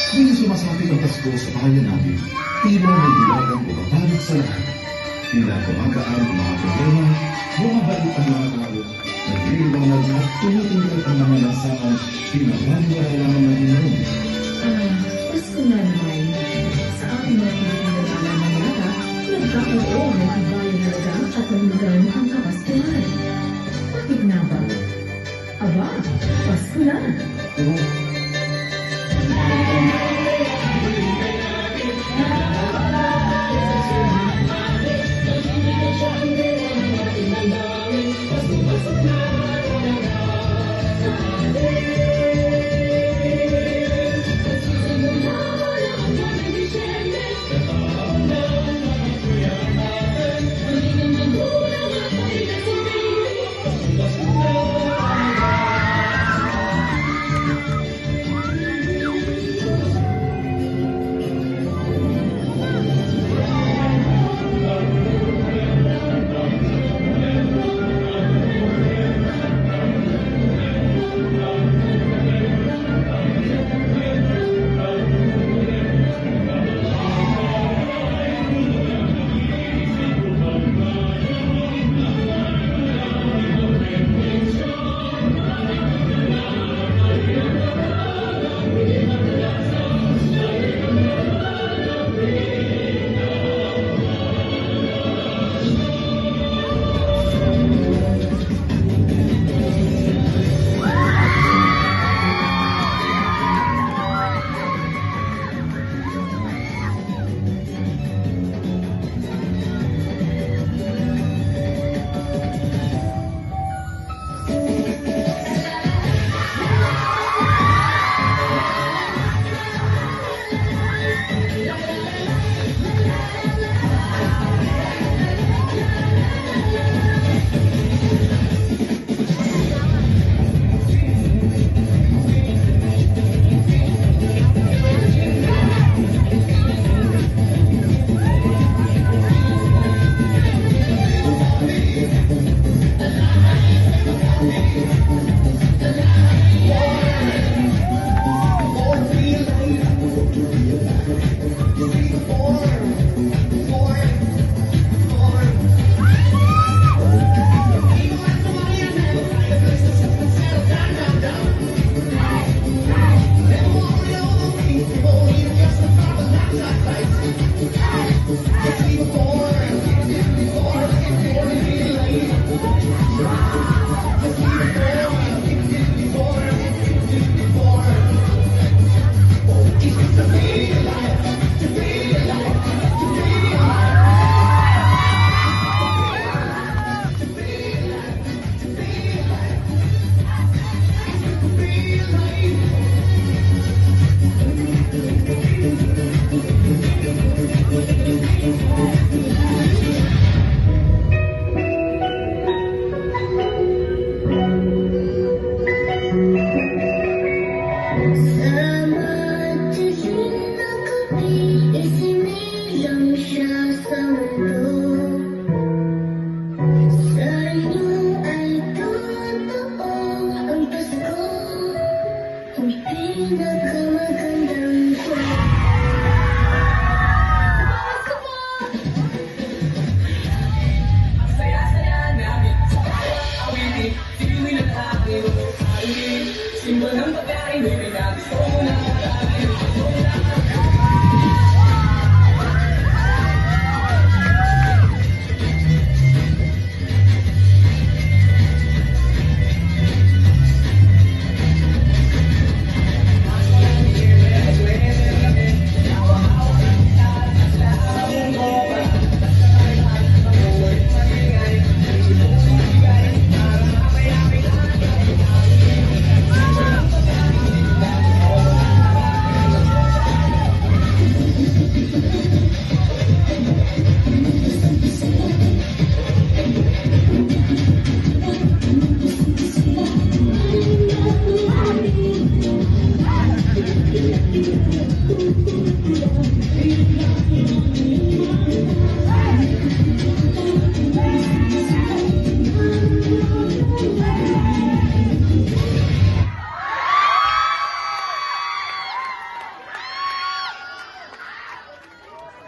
Hindi sumasapit ang Pasko sa bahayan natin. Tila may diwagang bumabalot sa lahat. Tila kumagaan ang mga problema, bumabalik ang mga tao, nagliliwanag at tumitingkal ang mga lansangan, pinabaliwala lamang ng Panginoon. Pasko na naman. Sa aking mga pinagkakalaman ng yata, nagkakaroon ng kabayan talaga at naligan ang kapaskuhan. Bakit nga ba? Aba, Pasko na!